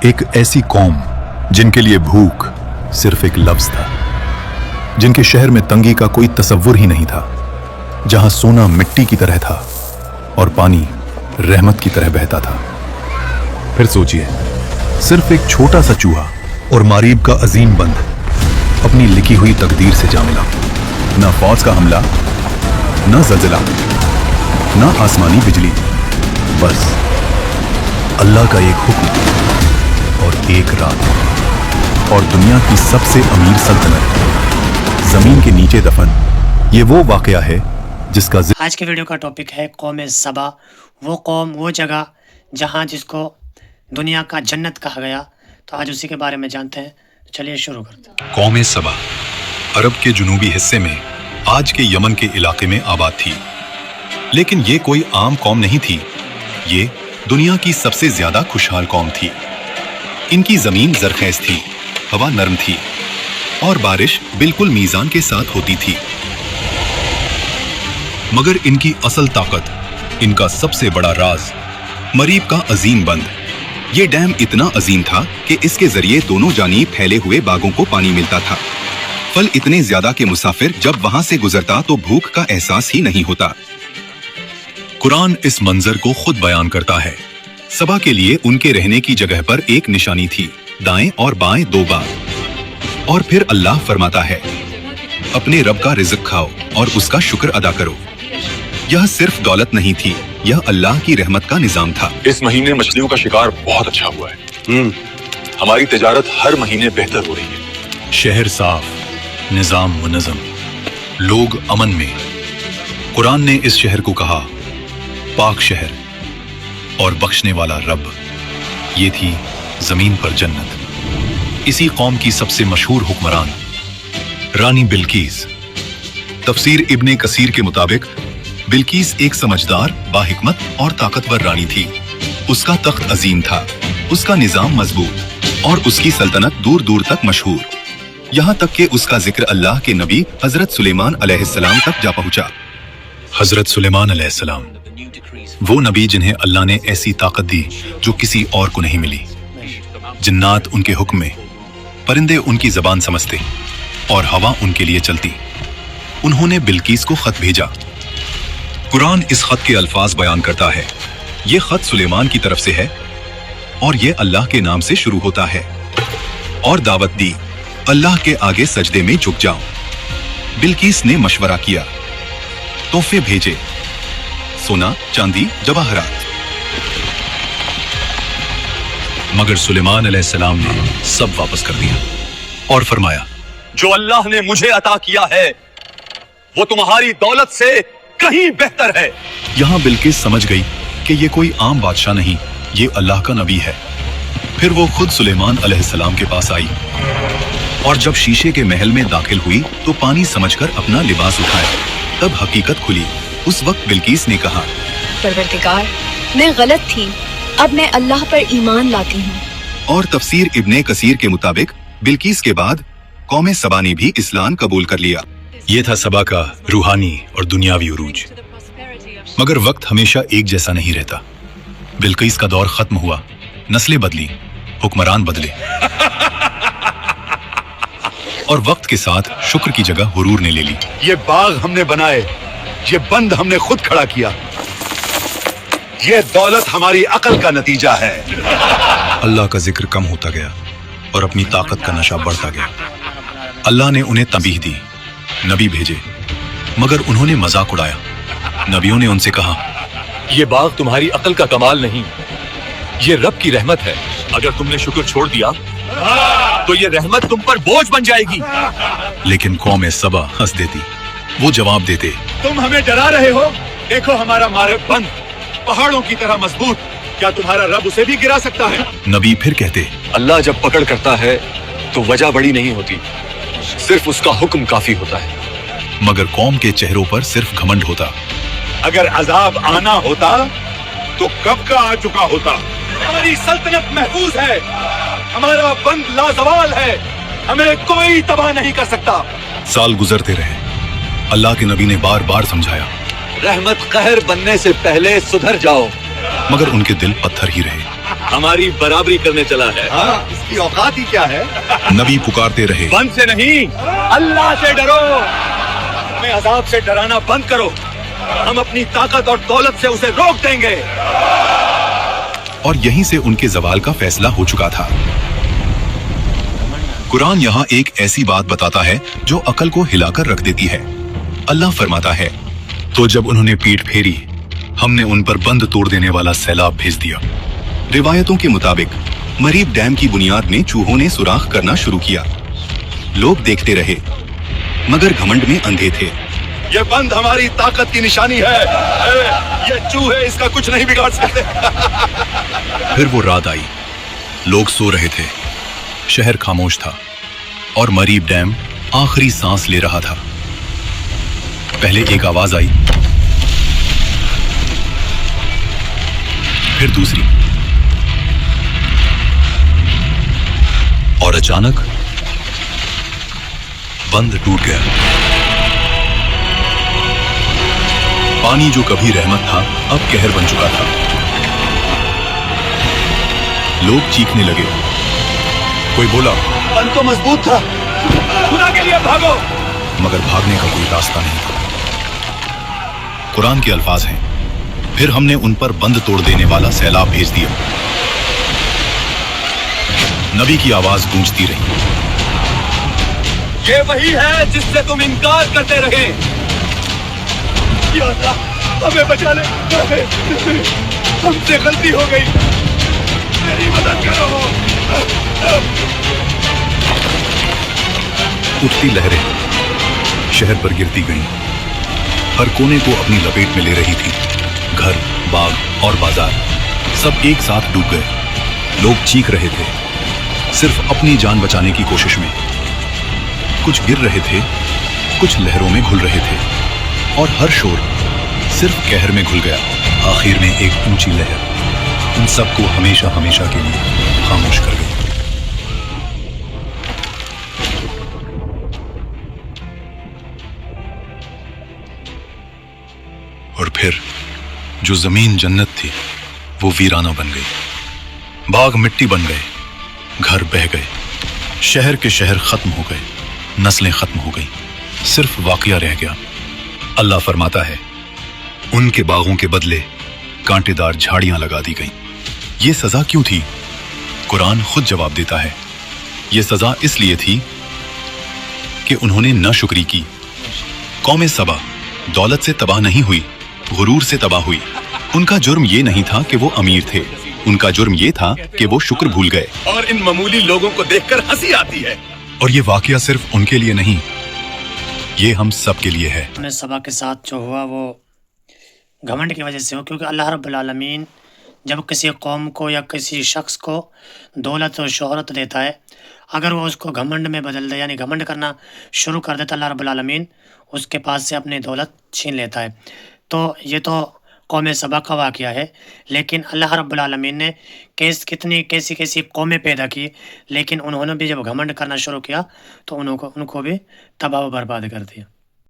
एक ऐसी कौम जिनके लिए भूख सिर्फ एक लफ्ज था, जिनके शहर में तंगी का कोई तसव्वुर ही नहीं था, जहां सोना मिट्टी की तरह था और पानी रहमत की तरह बहता था। फिर सोचिए, सिर्फ एक छोटा सा चूहा और मारीब का अजीम बंद अपनी लिखी हुई तकदीर से जा मिला। ना फौज का हमला, ना ज़लज़ला, ना आसमानी बिजली, बस अल्लाह का एक हुक्म और एक रात, और दुनिया की सबसे अमीर सल्तनत जमीन के नीचे दफन। ये वो वाकया है जिसका आज के वीडियो का टॉपिक है कौम सबा, वो कौम, वो जगह जहाँ जिसको दुनिया का जन्नत कहा गया। तो आज उसी के बारे में जानते हैं, तो चलिए शुरू करते हैं। कौम सबा अरब के जुनूबी हिस्से में आज के यमन के इलाके में आबाद थी, लेकिन ये कोई आम कौम नहीं थी। ये दुनिया की सबसे ज्यादा खुशहाल कौम थी। इनकी जमीन जरखेज थी, हवा नरम थी और बारिश बिल्कुल मीजान के साथ होती थी। मगर इनकी असल ताकत, इनका सबसे बड़ा राज, मरीब का अजीम बंद। ये डैम इतना अजीम था कि इसके जरिए दोनों जानीब फैले हुए बागों को पानी मिलता था। फल इतने ज्यादा कि मुसाफिर जब वहां से गुजरता तो भूख का एहसास ही नहीं होता। कुरान इस मंजर को खुद बयान करता है। सबा के लिए उनके रहने की जगह पर एक निशानी थी, दाएं और बाएं दो बाग। और फिर अल्लाह फरमाता है, अपने रब का रिज़्क खाओ और उसका शुक्र अदा करो। यह सिर्फ दौलत नहीं थी, यह अल्लाह की रहमत का निजाम था। इस महीने मछलियों का शिकार बहुत अच्छा हुआ है। हमारी तिजारत हर महीने बेहतर हो रही है। शहर साफ, निजाम मुनज़्ज़म, लोग अमन में। कुरान ने इस शहर को कहा पाक शहर और बख्शने वाला रब। ये थी जमीन पर जन्नत। इसी कौम की सबसे मशहूर हुक्मरान रानी बिल्कीस। तफसीर इब्ने कसीर के मुताबिक बिल्कीस एक समझदार, बाहिकमत और ताकतवर रानी थी। उसका तख्त अजीम था, उसका निजाम मजबूत और उसकी सल्तनत दूर दूर तक मशहूर। यहाँ तक कि उसका जिक्र अल्लाह के नबी हजरत सुलेमान अलैहिस्सलाम तक जा पहुंचा। हजरत सुलेमान अलैहिस्सलाम, वो नबी जिन्हें अल्लाह ने ऐसी ताकत दी जो किसी और को नहीं मिली। जिन्नात उनके हुक्म में, परिंदे उनकी जबान समझते और हवा उनके लिए चलती। उन्होंने बिल्कीस को खत भेजा। कुरान इस खत के अल्फाज बयान करता है, ये खत सुलेमान की तरफ से है और ये अल्लाह के नाम से शुरू होता है। और दावत दी, अल्लाह के आगे सजदे में झुक जाओ। बिल्कीस ने मशवरा किया, तोहफे भेजे, सोना, चांदी, जवाहरात। मगर सुलेमान अलैहिस्सलाम ने सब वापस कर दिया और फरमाया, जो अल्लाह ने मुझे अता किया है वो तुम्हारी दौलत से कहीं बेहतर है। यहाँ बिल्किस समझ गई कि ये कोई आम बादशाह नहीं, ये अल्लाह का नबी है। फिर वो खुद सुलेमान अलैहिस्सलाम के पास आई और जब शीशे के महल में दाखिल हुई तो पानी समझकर अपना लिबास उठाया। तब हकीकत खुली। उस वक्त बिल्किस ने कहा, परवरदिगार, मैं गलत थी, अब मैं अल्लाह पर ईमान लाती हूँ। और तफसीर इब्ने कसीर के मुताबिक बिल्किस के बाद कौम सबा ने भी इस्लाम कबूल कर लिया। ये था सबा का रूहानी और दुनियावी उरूज। मगर वक्त हमेशा एक जैसा नहीं रहता। बिल्किस का दौर खत्म हुआ, नस्लें बदली, हुक्मरान बदले और वक्त के साथ शुक्र की जगह हुरूर ने ले ली। ये बाग हमने बनाए, ये बंद हमने खुद खड़ा किया, ये दौलत हमारी अकल का नतीजा है। अल्लाह का जिक्र कम होता गया और अपनी ताकत का नशा बढ़ता गया। अल्लाह ने उन्हें तंबीह दी, नबी भेजे, मगर उन्होंने मजाक उड़ाया। नबियों ने उनसे कहा, ये बाग तुम्हारी अकल का कमाल नहीं, ये रब की रहमत है। अगर तुमने शुक्र छोड़ दिया तो ये रहमत तुम पर बोझ बन जाएगी। लेकिन कौम सबा हंस देती। वो जवाब देते, तुम हमें डरा रहे हो, देखो हमारा मार्ग बंद, पहाड़ों की तरह मजबूत, क्या तुम्हारा रब उसे भी गिरा सकता है? नबी फिर कहते, अल्लाह जब पकड़ करता है तो वजह बड़ी नहीं होती, सिर्फ उसका हुक्म काफी होता है। मगर कौम के चेहरों पर सिर्फ घमंड होता। अगर अजाब आना होता तो कब का आ चुका होता। हमारी सल्तनत महफूज है, हमारा बंद लाजवाल है, हमें कोई तबाह नहीं कर सकता। साल गुजरते रहे। अल्लाह के नबी ने बार बार समझाया, रहमत कहर बनने से पहले सुधर जाओ। मगर उनके दिल पत्थर ही रहे। हमारी बराबरी करने चला है। हाँ, इसकी औकात ही क्या है? नबी पुकारते रहे, बंद से नहीं, अल्लाह से डरो। हमें अजाब से डराना बंद करो, हम अपनी ताकत और दौलत से उसे रोक देंगे। और यहीं से उनके जवाल का फैसला हो चुका था। कुरान यहाँ एक ऐसी बात बताता है जो अकल को हिलाकर रख देती है। अल्लाह फरमाता है, तो जब उन्होंने पीठ फेरी, हमने उन पर बंद तोड़ देने वाला सैलाब भेज दिया। रिवायतों के मुताबिक मरीब डैम की बुनियाद में चूहों ने सुराख करना शुरू किया। लोग देखते रहे, मगर घमंड में अंधे थे। ये बंद हमारी ताकत की निशानी है। ये चूहे इसका कुछ नहीं बिगाड़ सकते। फिर वो रात आई, लोग सो रहे थे, शहर खामोश था और मरीब डैम आखिरी सांस ले रहा था। पहले एक आवाज आई, फिर दूसरी, और अचानक बंद टूट गया। पानी जो कभी रहमत था अब कहर बन चुका था। लोग चीखने लगे। कोई बोला, बंद तो मजबूत था, खुदा के लिए भागो। मगर भागने का कोई रास्ता नहीं था। कुरान के अल्फाज हैं, फिर हमने उन पर बंद तोड़ देने वाला सैलाब भेज दिया। नबी की आवाज गूंजती रही, ये वही है जिससे तुम इनकार करते रहे। या अल्लाह, हमें बचा ले, हमसे गलती हो गई, मेरी मदद करो। उठती लहरें शहर पर गिरती गईं, हर कोने को अपनी लपेट में ले रही थी। घर, बाग और बाजार सब एक साथ डूब गए। लोग चीख रहे थे, सिर्फ अपनी जान बचाने की कोशिश में। कुछ गिर रहे थे, कुछ लहरों में घुल रहे थे, और हर शोर सिर्फ कहर में घुल गया। आखिर में एक ऊंची लहर उन सबको हमेशा हमेशा के लिए खामोश कर गई। और फिर जो जमीन जन्नत थी वो वीराना बन गई। बाग मिट्टी बन गए, घर बह गए, शहर के शहर खत्म हो गए, नस्लें खत्म हो गई, सिर्फ वाकया रह गया। अल्लाह फरमाता है, उनके बागों के बदले कांटेदार झाड़ियां लगा दी गईं। ये सजा क्यों थी? कुरान खुद जवाब देता है, ये सजा इसलिए थी कि उन्होंने नाशुक्री की। कौम सबा दौलत से तबाह नहीं हुई, गुरूर से तबाह हुई। उनका जुर्म ये नहीं था कि वो अमीर थे, उनका जुर्म ये था कि वो शुक्र भूल गए। और इन मामूली लोगों को देखकर हंसी आती है। और ये वाकया सिर्फ उनके लिए नहीं, ये हम सब के लिए है। हमने सबा के साथ जो हुआ वो घमंड की वजह से हो, क्योंकि अल्लाह रब्बुल आलमीन जब किसी कौम को या किसी शख्स को दौलत और शोहरत देता है, अगर वो उसको घमंड में बदल दे, यानी घमंड करना शुरू कर देता, अल्लाह रब्बुल आलमीन उसके पास से अपनी दौलत छीन लेता है। तो ये तो कौम सबा का वाक़या है, लेकिन अल्लाह रब्बुल आलमीन ने कैसी कैसी कौमें पैदा की, लेकिन उन्होंने भी जब घमंड करना शुरू किया तो उनको भी तबाह व बर्बाद कर दिया।